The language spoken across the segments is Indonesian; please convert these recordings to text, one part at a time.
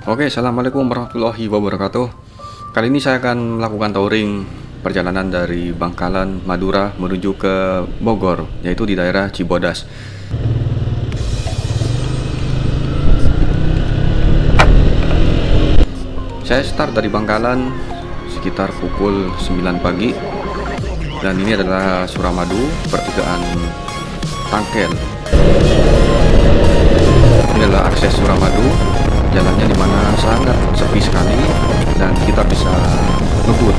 Oke, assalamualaikum warahmatullahi wabarakatuh. Kali ini saya akan melakukan touring perjalanan dari Bangkalan, Madura menuju ke Bogor, yaitu di daerah Cibodas. Saya start dari Bangkalan sekitar pukul 9 pagi. Dan ini adalah Suramadu, pertigaan Tangkel. Ini adalah akses Suramadu. Jalannya dimana sangat sepi sekali dan kita bisa ngebut.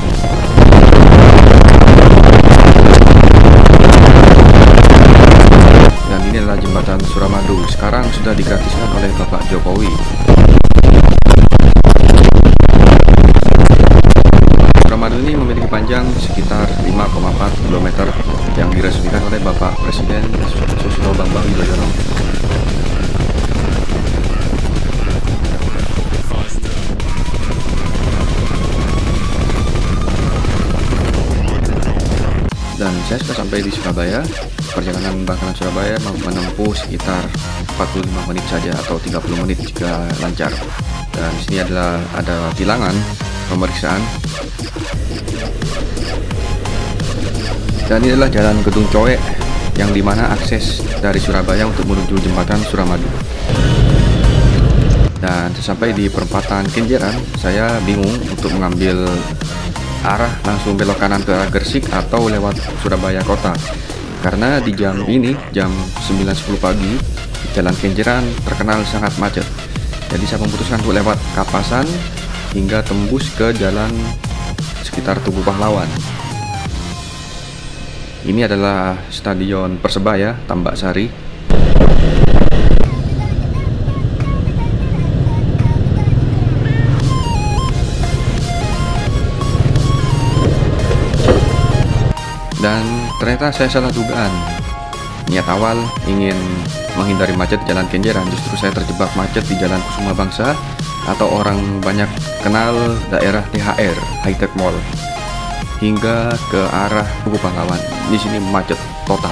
Dan ini adalah jembatan Suramadu. Sekarang sudah digratiskan oleh Bapak Jokowi. Suramadu ini memiliki panjang sekitar 5,4 km yang diresmikan oleh Bapak Presiden Susilo Bambang Yudhoyono. Dan saya sudah sampai di Surabaya. Perjalanan Bangkalan Surabaya menempuh sekitar 45 menit saja atau 30 menit jika lancar. Dan di sini ada tilangan pemeriksaan. Dan ini adalah Jalan Gedung Coek yang dimana akses dari Surabaya untuk menuju jembatan Suramadu. Dan sesampai di perempatan Kenjeran, saya bingung untuk mengambil arah langsung belok kanan ke arah Gresik atau lewat Surabaya kota, karena di jam ini jam 9.10 pagi Jalan Kenjeran terkenal sangat macet. Jadi saya memutuskan untuk lewat Kapasan hingga tembus ke jalan sekitar Tugu Pahlawan. Ini adalah Stadion Persebaya Tambak Sari. Dan ternyata saya salah dugaan. Niat awal ingin menghindari macet Jalan Kenjeran, justru saya terjebak macet di Jalan Kusuma Bangsa atau orang banyak kenal daerah THR High Tech Mall hingga ke arah Tugu Pahlawan. Di sini macet total.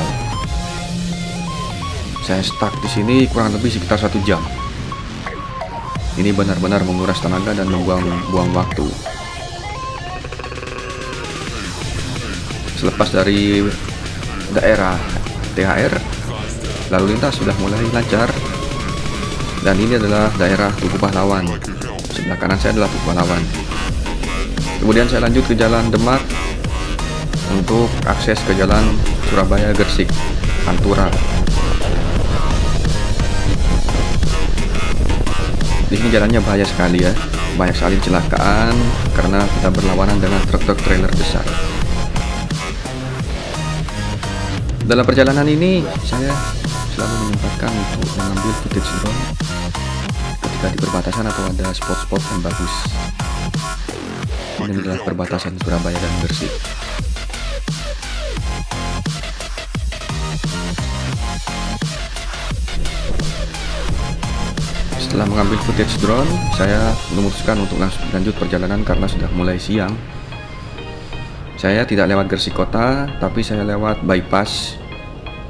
Saya stuck di sini kurang lebih sekitar 1 jam. Ini benar-benar menguras tenaga dan membuang waktu. Selepas dari daerah THR, lalu lintas sudah mulai lancar. Dan ini adalah daerah Tugu Pahlawan. Sebelah kanan saya adalah Tugu Pahlawan. Kemudian saya lanjut ke Jalan Demak untuk akses ke Jalan Surabaya Gresik Pantura. Di sini jalannya bahaya sekali ya. Banyak sekali kecelakaan karena kita berlawanan dengan truk-truk trailer besar. Dalam perjalanan ini saya selalu menyempatkan untuk mengambil footage drone ketika di perbatasan atau ada spot-spot yang bagus. Ini adalah perbatasan Surabaya dan Gresik. Setelah mengambil footage drone, saya memutuskan untuk langsung lanjut perjalanan karena sudah mulai siang. Saya tidak lewat Gresik kota, tapi saya lewat bypass.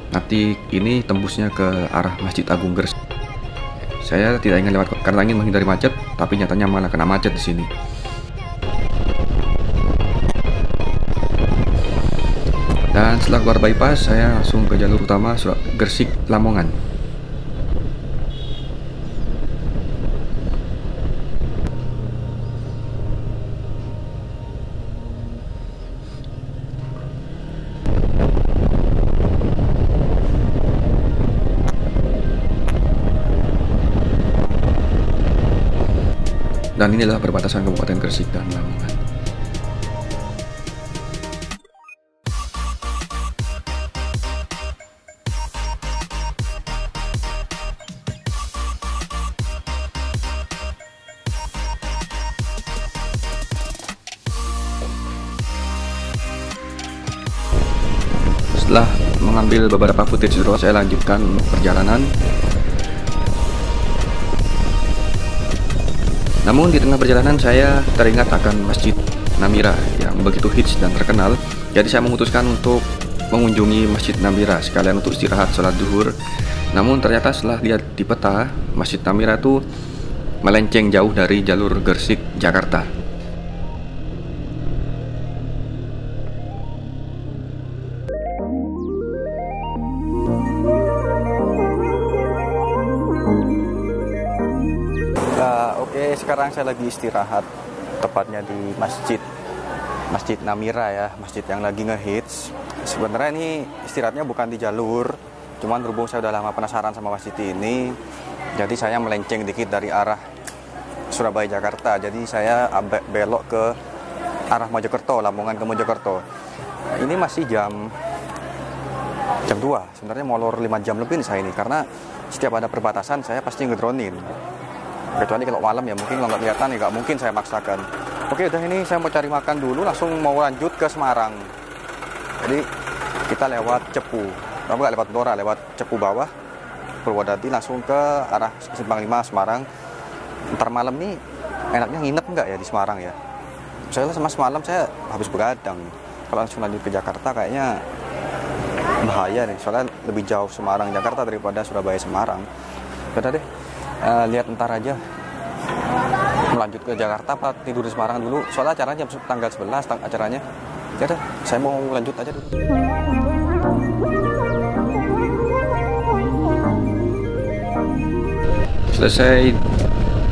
Nanti ini tembusnya ke arah Masjid Agung Gresik. Saya tidak ingin lewat karena ingin menghindari macet, tapi nyatanya malah kena macet di sini. Dan setelah keluar bypass, saya langsung ke jalur utama Gresik Lamongan. Dan ini adalah perbatasan Kabupaten Gresik dan Lamongan. Setelah mengambil beberapa footage drone, saya lanjutkan perjalanan. Namun di tengah perjalanan saya teringat akan Masjid Namira yang begitu hits dan terkenal. Jadi saya memutuskan untuk mengunjungi Masjid Namira sekalian untuk istirahat sholat duhur. Namun ternyata setelah lihat di peta, Masjid Namira itu melenceng jauh dari jalur Gresik Jakarta. Oke, sekarang saya lagi istirahat, tepatnya di Masjid Namira ya, masjid yang lagi ngehits. Sebenarnya ini istirahatnya bukan di jalur, cuman berhubung saya udah lama penasaran sama masjid ini, jadi saya melenceng dikit dari arah Surabaya Jakarta. Jadi saya belok ke arah Mojokerto, Lamongan ke Mojokerto. Ini masih jam 2. Sebenarnya molor 5 jam lebih nih saya ini, karena setiap ada perbatasan saya pasti ngedronin. Kecuali kalau malam ya, mungkin kalau nggak kelihatan ya nggak mungkin saya maksakan. Oke, udah, ini saya mau cari makan dulu, langsung mau lanjut ke Semarang. Jadi kita lewat Cepu, nggak lewat Blora, lewat Cepu bawah, Purwodadi, langsung ke arah Simpang 5 Semarang. Ntar malam nih enaknya nginep nggak ya di Semarang ya? Saya sama semalam saya habis begadang. Kalau langsung lanjut ke Jakarta kayaknya bahaya nih, soalnya lebih jauh Semarang Jakarta daripada Surabaya Semarang. Udah deh, lihat ntar aja melanjut ke Jakarta apa tidur di Semarang dulu, soalnya acaranya tanggal 11 acaranya. Ya udah, saya mau lanjut aja dulu. Selesai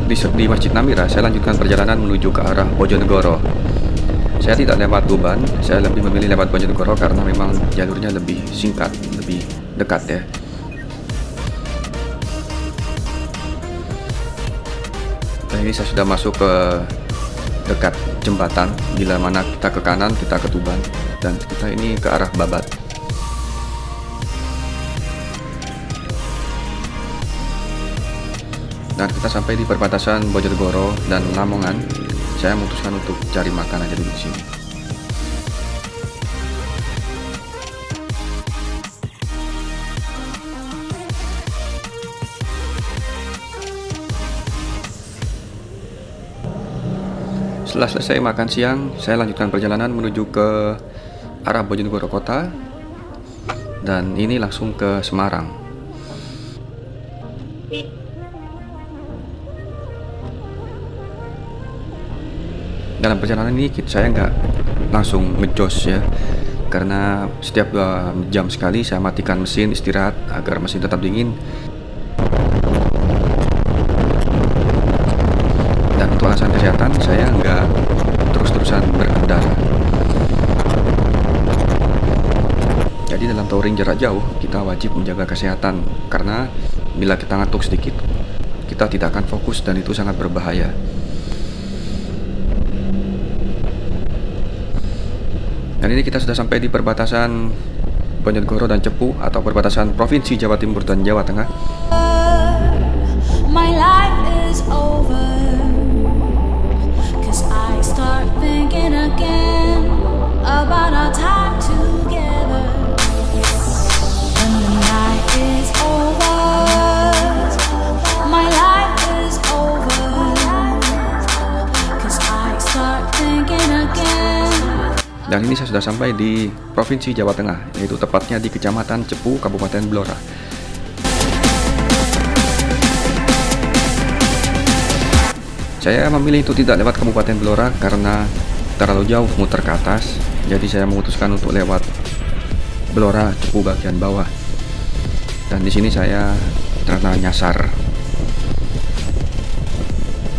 di Masjid Namira, saya lanjutkan perjalanan menuju ke arah Bojonegoro. Saya tidak lewat Tuban, saya lebih memilih lewat Bojonegoro karena memang jalurnya lebih singkat, lebih dekat ya. Nah, ini saya sudah masuk ke dekat jembatan. Bila mana kita ke kanan, kita ke Tuban, dan kita ini ke arah Babat. Dan kita sampai di perbatasan Bojonegoro dan Lamongan. Saya memutuskan untuk cari makan aja dulu di sini. Setelah selesai makan siang, saya lanjutkan perjalanan menuju ke arah Bojonegoro kota, dan ini langsung ke Semarang. Dalam perjalanan ini saya nggak langsung ngejos ya, karena setiap 2 jam sekali saya matikan mesin istirahat agar mesin tetap dingin. Dan untuk alasan kesehatan, saya nggak terus-terusan berkendara. Jadi dalam touring jarak jauh, kita wajib menjaga kesehatan, karena bila kita ngantuk sedikit, kita tidak akan fokus dan itu sangat berbahaya. Dan ini kita sudah sampai di perbatasan Bojonegoro dan Cepu, atau perbatasan Provinsi Jawa Timur dan Jawa Tengah. My life is over, 'cause I start thinking again about our time together. When the night is over, my life is over, 'cause I start thinking again. Dan ini saya sudah sampai di Provinsi Jawa Tengah, yaitu tepatnya di Kecamatan Cepu, Kabupaten Blora. Saya memilih untuk tidak lewat Kabupaten Blora karena terlalu jauh muter ke atas, jadi saya memutuskan untuk lewat Blora Cepu bagian bawah. Dan di sini saya ternyata nyasar.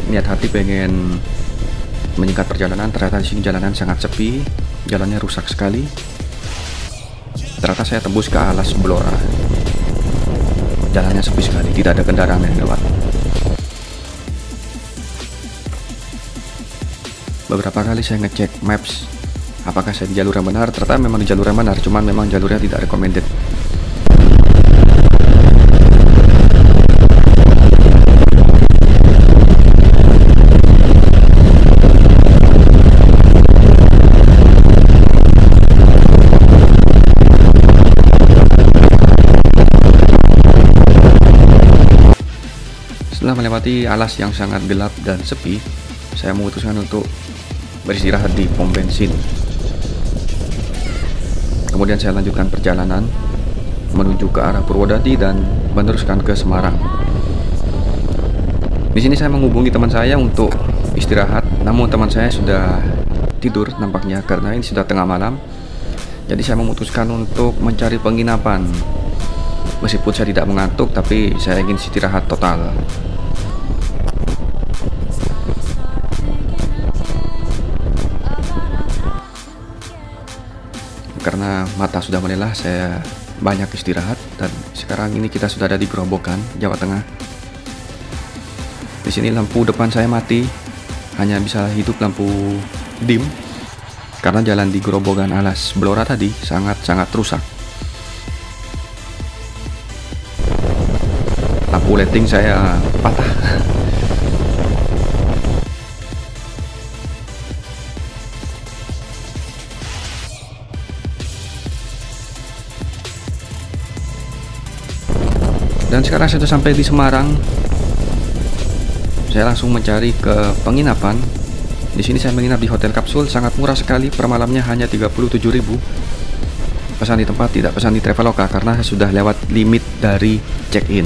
Niat hati pengen menyingkat perjalanan, ternyata di sini jalanan sangat sepi, jalannya rusak sekali. Ternyata saya tembus ke alas Blora. Jalannya sepi sekali, tidak ada kendaraan yang lewat. Beberapa kali saya ngecek maps, apakah saya di jalur yang benar. Ternyata memang di jalur yang benar, cuman memang jalurnya tidak recommended. Setelah melewati alas yang sangat gelap dan sepi, saya memutuskan untuk beristirahat di pom bensin. Kemudian saya lanjutkan perjalanan menuju ke arah Purwodadi dan meneruskan ke Semarang. Di sini saya menghubungi teman saya untuk istirahat, namun teman saya sudah tidur nampaknya karena ini sudah tengah malam. Jadi saya memutuskan untuk mencari penginapan. Meskipun saya tidak mengantuk, tapi saya ingin istirahat total. Karena mata sudah melelah, saya banyak istirahat dan sekarang ini kita sudah ada di Grobogan, Jawa Tengah. Di sini lampu depan saya mati, hanya bisa hidup lampu dim karena jalan di Grobogan Alas Blora tadi sangat rusak. Lampu lighting saya patah. Dan sekarang saya sudah sampai di Semarang. Saya langsung mencari ke penginapan. Di sini saya menginap di hotel kapsul, sangat murah sekali, per malamnya hanya 37.000. Pesan di tempat, tidak pesan di Traveloka karena saya sudah lewat limit dari check-in.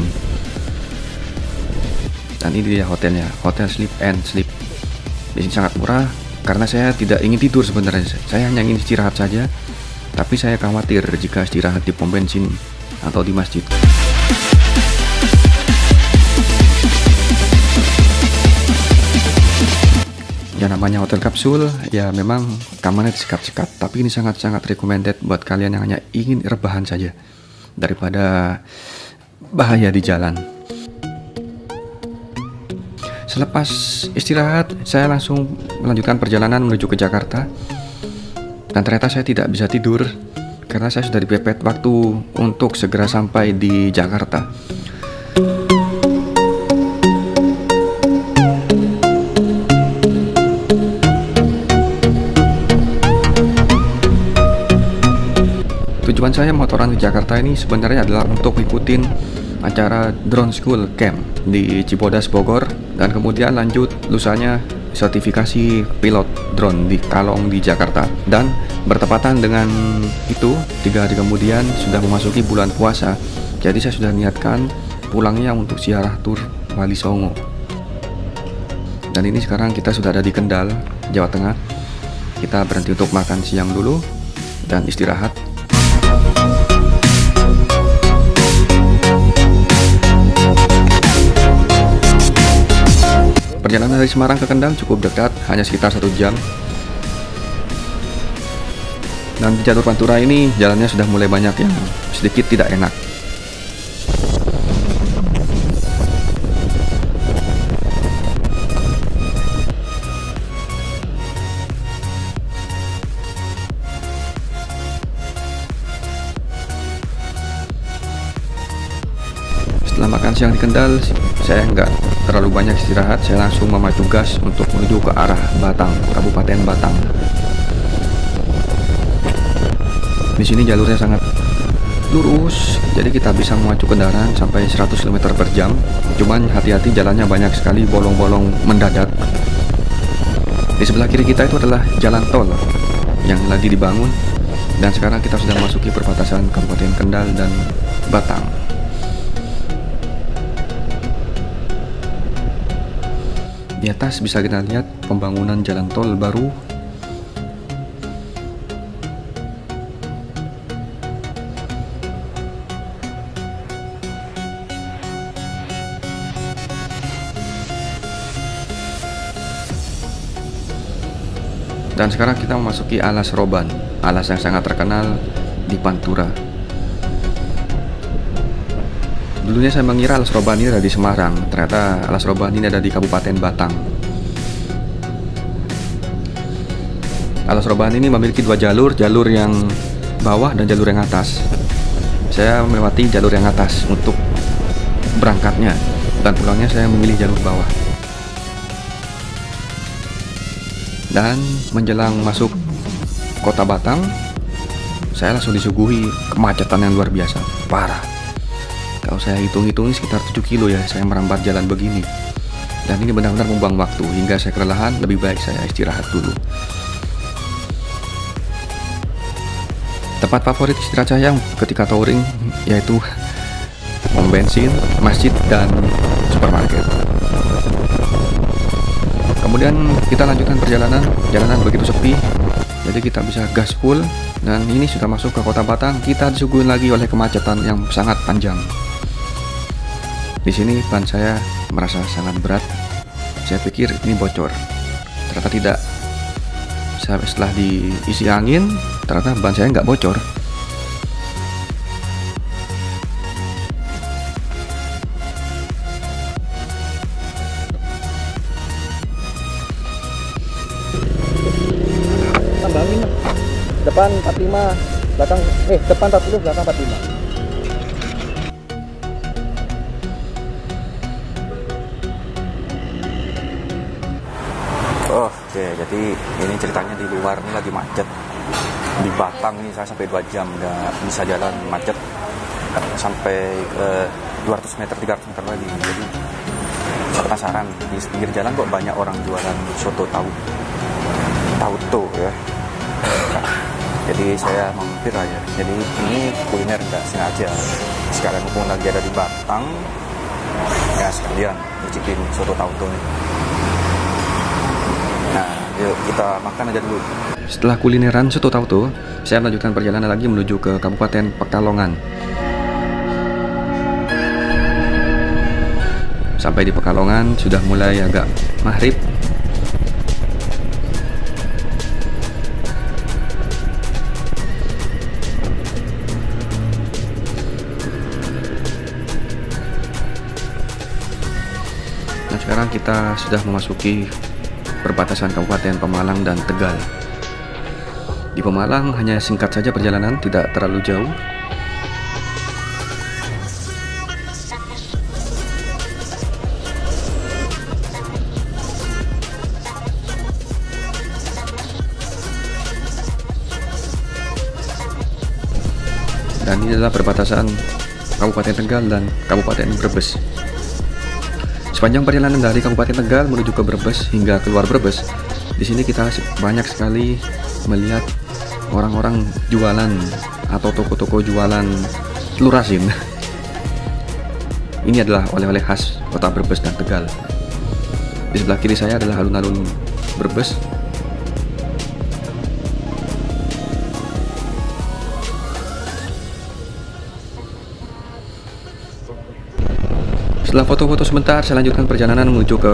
Dan ini dia hotelnya, Hotel Sleep and Sleep. Di sini sangat murah karena saya tidak ingin tidur sebenarnya. Saya hanya ingin istirahat saja, tapi saya khawatir jika istirahat di pom bensin atau di masjid. Ya namanya hotel kapsul, ya memang kamarnya disekat-sekat, tapi ini sangat-sangat recommended buat kalian yang hanya ingin rebahan saja daripada bahaya di jalan. Selepas istirahat, saya langsung melanjutkan perjalanan menuju ke Jakarta. Dan ternyata saya tidak bisa tidur karena saya sudah dipepet waktu untuk segera sampai di Jakarta. Tujuan saya motoran ke Jakarta ini sebenarnya adalah untuk ikutin acara Drone School Camp di Cibodas, Bogor, dan kemudian lanjut lusanya sertifikasi pilot drone di Kalong di Jakarta. Dan bertepatan dengan itu, 3 hari kemudian sudah memasuki bulan puasa, jadi saya sudah niatkan pulangnya untuk ziarah tur Wali Songo. Dan ini sekarang kita sudah ada di Kendal, Jawa Tengah. Kita berhenti untuk makan siang dulu dan istirahat. Perjalanan dari Semarang ke Kendal cukup dekat, hanya sekitar 1 jam. Dan di jalur Pantura ini jalannya sudah mulai banyak yang sedikit tidak enak. Setelah makan siang di Kendal, saya nggak terlalu banyak istirahat. Saya langsung memacu gas untuk menuju ke arah Batang, Kabupaten Batang. Di sini jalurnya sangat lurus, jadi kita bisa memacu kendaraan sampai 100 km per jam. Cuman hati-hati, jalannya banyak sekali bolong-bolong mendadak. Di sebelah kiri kita itu adalah jalan tol yang lagi dibangun, dan sekarang kita sudah memasuki perbatasan Kabupaten Kendal dan Batang. Di atas bisa kita lihat pembangunan jalan tol baru. Dan sekarang kita memasuki Alas Roban, alas yang sangat terkenal di Pantura. Dulunya saya mengira Alas Roban ini ada di Semarang, ternyata Alas Roban ini ada di Kabupaten Batang. Alas Roban ini memiliki 2 jalur, jalur yang bawah dan jalur yang atas. Saya melewati jalur yang atas untuk berangkatnya, dan pulangnya saya memilih jalur bawah. Dan menjelang masuk kota Batang, saya langsung disuguhi kemacetan yang luar biasa, parah. Kalau saya hitung-hitung sekitar 7 kilo ya saya merambat jalan begini. Dan ini benar-benar membuang waktu, hingga saya kelelahan, lebih baik saya istirahat dulu. Tempat favorit istirahat saya ketika touring yaitu pom bensin, masjid, dan supermarket. Kemudian kita lanjutkan perjalanan. Jalanan begitu sepi, jadi kita bisa gas full. Dan ini sudah masuk ke kota Batang. Kita disuguhin lagi oleh kemacetan yang sangat panjang. Di sini ban saya merasa sangat berat. Saya pikir ini bocor, ternyata tidak. Setelah diisi angin, ternyata ban saya nggak bocor. Tambangin depan 45 belakang depan 40 belakang 45. Oke, jadi ini ceritanya di luar ini lagi macet. Di Batang ini saya sampai 2 jam nggak bisa jalan, macet sampai 200 meter 300 meter lagi. Jadi saya penasaran, di pinggir jalan kok banyak orang jualan soto tauco ya. Nah, jadi saya mampir aja. Jadi ini kuliner nggak sengaja. Sekalian mumpung lagi ada di Batang, ya sekalian nyicipin soto tauco nih. Nah, yuk kita makan aja dulu. Setelah kulineran soto tauco, saya melanjutkan perjalanan lagi menuju ke Kabupaten Pekalongan. Sampai di Pekalongan sudah mulai agak maghrib. Nah, sekarang kita sudah memasuki perbatasan Kabupaten Pemalang dan Tegal. Di Pemalang hanya singkat saja perjalanan, tidak terlalu jauh. Dan ini adalah perbatasan Kabupaten Tegal dan Kabupaten Brebes. Sepanjang perjalanan dari Kabupaten Tegal menuju ke Brebes hingga keluar Brebes, di sini kita banyak sekali melihat orang-orang jualan atau toko-toko jualan telur asin. Ini adalah oleh-oleh khas kota Brebes dan Tegal. Di sebelah kiri saya adalah alun-alun Brebes. Setelah foto-foto sebentar, saya lanjutkan perjalanan menuju ke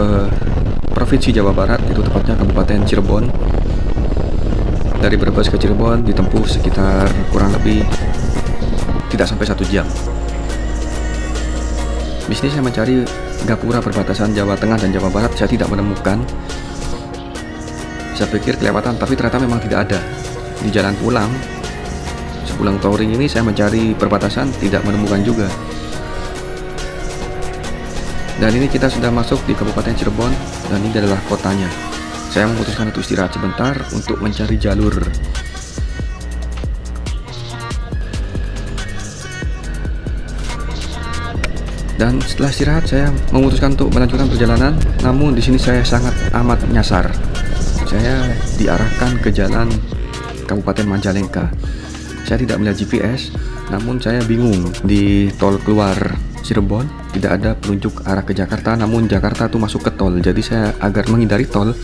Provinsi Jawa Barat, itu tepatnya Kabupaten Cirebon. Dari Brebes ke Cirebon ditempuh sekitar kurang lebih tidak sampai 1 jam. Di sini saya mencari gapura perbatasan Jawa Tengah dan Jawa Barat, saya tidak menemukan. Saya pikir kelewatan, tapi ternyata memang tidak ada. Di jalan pulang, sepulang touring ini saya mencari perbatasan, tidak menemukan juga. Dan ini kita sudah masuk di Kabupaten Cirebon, dan ini adalah kotanya. Saya memutuskan untuk istirahat sebentar untuk mencari jalur. Dan setelah istirahat, saya memutuskan untuk melanjutkan perjalanan. Namun di sini saya sangat amat nyasar. Saya diarahkan ke jalan Kabupaten Majalengka. Saya tidak melihat GPS, namun saya bingung di tol keluar Cirebon tidak ada penunjuk arah ke Jakarta, namun Jakarta tuh masuk ke tol. Jadi saya agar menghindari tol,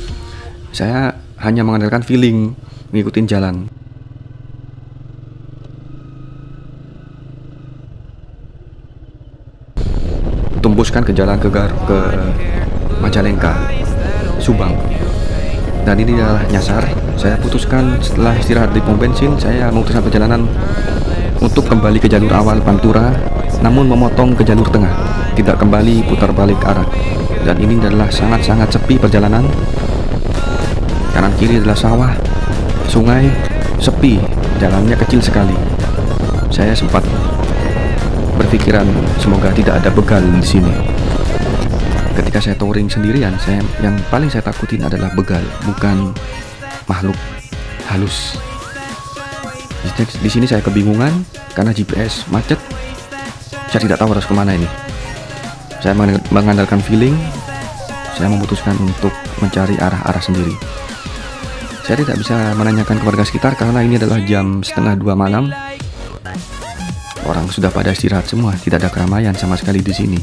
saya hanya mengandalkan feeling, ngikutin jalan. Tembuskan ke jalan ke Majalengka, Subang. Dan ini adalah nyasar. Saya putuskan setelah istirahat di pom bensin, saya memutuskan perjalanan untuk kembali ke jalur awal Pantura, namun memotong ke jalur tengah, tidak kembali putar balik arah. Dan ini adalah sangat-sangat sepi perjalanan. Kanan kiri adalah sawah, sungai, sepi, jalannya kecil sekali. Saya sempat berpikiran semoga tidak ada begal di sini. Ketika saya touring sendirian, yang paling saya takutin adalah begal, bukan makhluk halus. Di sini saya kebingungan karena GPS macet. Saya tidak tahu harus kemana ini. Saya mengandalkan feeling. Saya memutuskan untuk mencari arah-arah sendiri. Saya tidak bisa menanyakan ke warga sekitar karena ini adalah jam 1:30 malam. Orang sudah pada istirahat semua, tidak ada keramaian sama sekali di sini.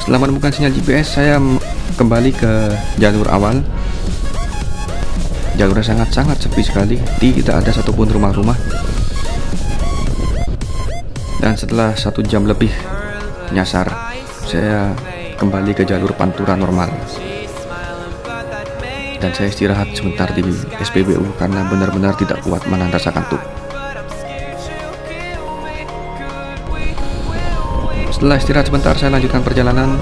Setelah menemukan sinyal GPS, saya kembali ke jalur awal. Jalurnya sangat-sangat sepi sekali, tidak ada satupun rumah-rumah. Dan setelah 1 jam lebih nyasar, saya kembali ke jalur pantura normal. Dan saya istirahat sebentar di SPBU karena benar-benar tidak kuat menahan rasa kantuk. Setelah istirahat sebentar, saya lanjutkan perjalanan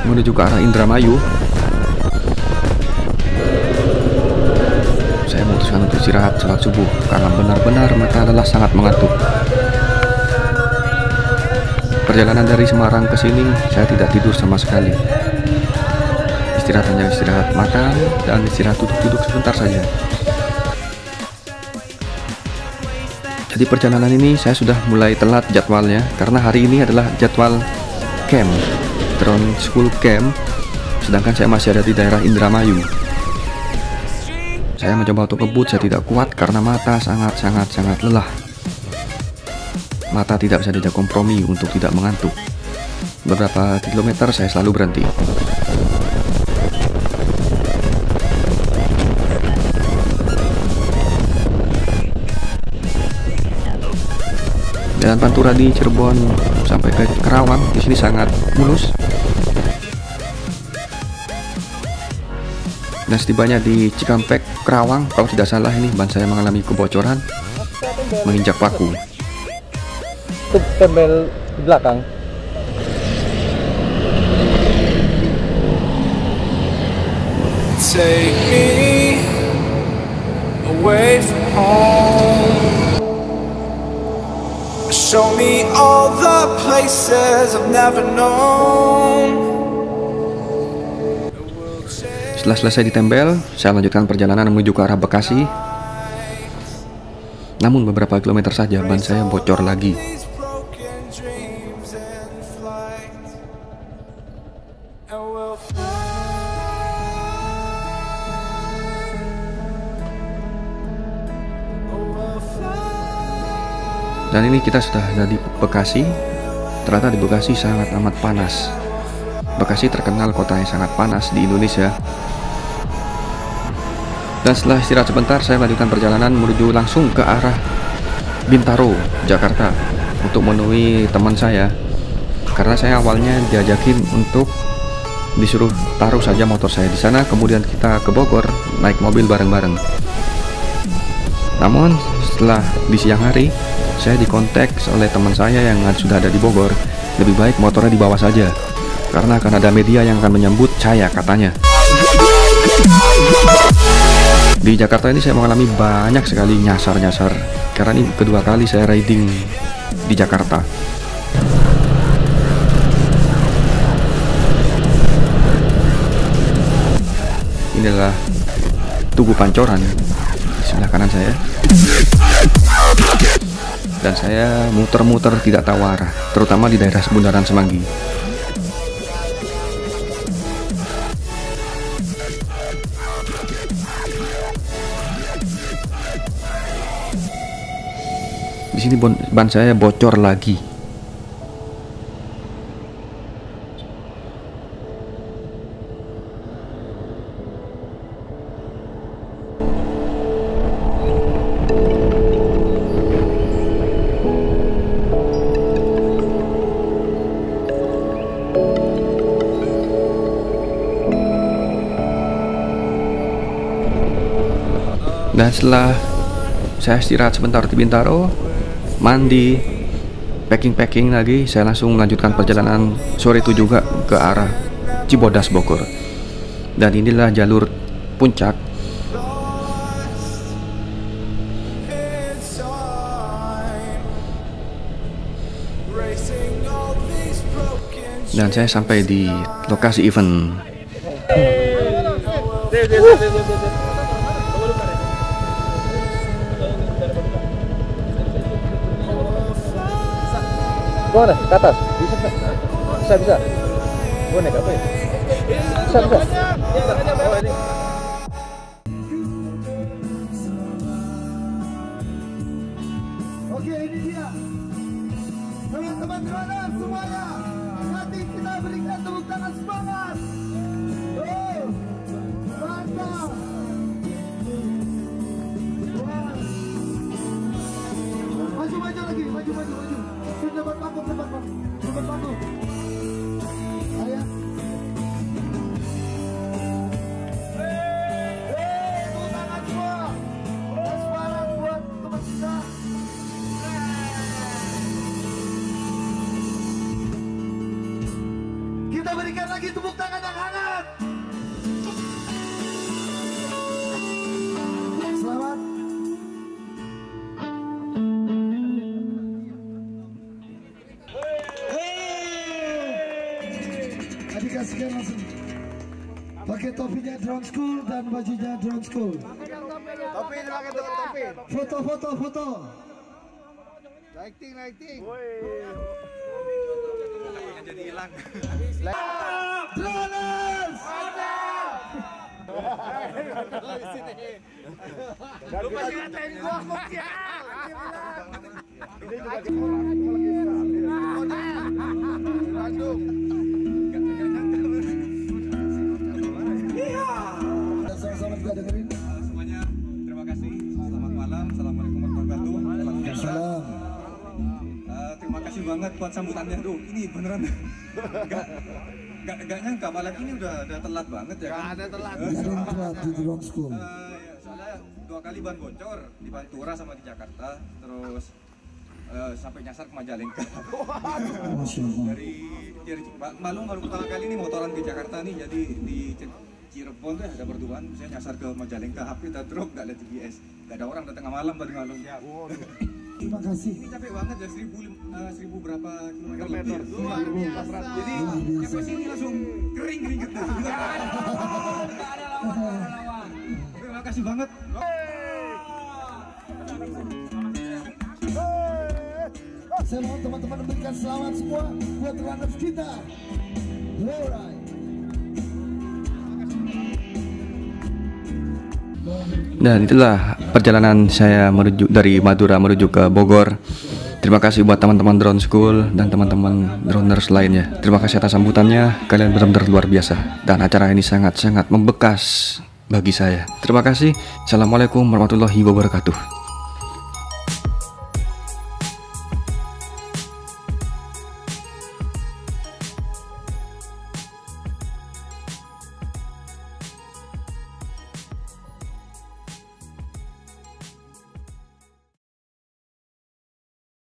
menuju ke arah Indramayu. Saya memutuskan untuk istirahat sholat subuh karena benar-benar mata lelah sangat mengantuk. Perjalanan dari Semarang ke sini saya tidak tidur sama sekali. Istirahat hanya istirahat makan dan istirahat duduk-duduk sebentar saja. Jadi perjalanan ini saya sudah mulai telat jadwalnya karena hari ini adalah jadwal camp, drone school camp, sedangkan saya masih ada di daerah Indramayu. Saya mencoba untuk ngebut, saya tidak kuat karena mata sangat lelah. Mata tidak bisa diajak kompromi untuk tidak mengantuk. Beberapa kilometer saya selalu berhenti. Jalan pantura di Cirebon sampai ke Karawang di sini sangat mulus. Dan setibanya di Cikampek, Karawang, kalau tidak salah ini ban saya mengalami kebocoran, menginjak paku. Itu tempel di belakang. Take me away from home. Show me all the places I've never known. Setelah selesai ditempel, saya lanjutkan perjalanan menuju ke arah Bekasi. Namun beberapa kilometer saja ban saya bocor lagi. Dan ini kita sudah ada di Bekasi. Ternyata di Bekasi sangat amat panas. Bekasi terkenal kota yang sangat panas di Indonesia. Dan setelah istirahat sebentar, saya melanjutkan perjalanan menuju langsung ke arah Bintaro, Jakarta, untuk menemui teman saya. Karena saya awalnya diajakin untuk disuruh taruh saja motor saya di sana, kemudian kita ke Bogor naik mobil bareng-bareng. Namun setelah di siang hari, saya dikontak oleh teman saya yang sudah ada di Bogor. Lebih baik motornya dibawa saja, karena akan ada media yang akan menyambut saya, katanya. Di Jakarta ini saya mengalami banyak sekali nyasar-nyasar, karena ini kedua kali saya riding di Jakarta. Inilah Tugu Pancoran di sebelah kanan saya. Dan saya muter-muter tidak tahu arah, terutama di daerah Bundaran Semanggi. Di sini ban saya bocor lagi. Dan setelah saya istirahat sebentar di Bintaro, mandi, packing lagi, saya langsung melanjutkan perjalanan sore itu juga ke arah Cibodas, Bogor. Dan inilah jalur puncak. Dan saya sampai di lokasi event. Gimana? Ke atas? Bisa nggak? Bisa. Gue naik apa ya? Bisa. Oh, ini. Oke, ini dia. Teman-teman semuanya. Nanti kita berikan tepuk tangan semangat. Mantap. Maju lagi, maju. Depan panggung. Ayo. Tepuk tangan semua. Semangat buat teman kita. Kita berikan lagi tepuk tangan yang hangat. Selamat. Dikasihkan langsung. Pakai topinya Drone School dan bajunya Drone School. Topi dipakai tuh, topi. Foto. Lighting. Jadi hilang. Droners! Lu masih ngatain gua kok ya? Sama-sama kita dengerin. Semuanya terima kasih. Selamat malam. Assalamualaikum warahmatullahi wabarakatuh. Salam. Terima kasih banget buat sambutannya. Duh, ini beneran gak nyangka malam ini udah telat banget ya kan? Ada telat. Ada yang telat di Drone School. Soalnya 2 kali ban bocor di Pantura sama di Jakarta, terus sampai nyasar ke Majalengka. Masya Allah. dari malu pertama kali ini motoran ke Jakarta nih, jadi di Cirebon tuh ada berdua, saya nyasar ke Majalengka, HP udah drop, gak ada GPS, gak ada orang, udah tengah malam tadi malam. Terima kasih. Ini capek banget ya, 1000 berapa kilometer lebih. Jadi nyampe sini langsung kering keringet. Gak ada lawan. Terima kasih banget. Saya mohon teman-teman memberikan selamat semua buat runners kita. Alright. Dan itulah perjalanan saya dari Madura menuju ke Bogor. Terima kasih buat teman-teman Drone School dan teman-teman droners lainnya. Terima kasih atas sambutannya. Kalian benar-benar luar biasa. Dan acara ini sangat-sangat membekas bagi saya. Terima kasih. Assalamualaikum warahmatullahi wabarakatuh.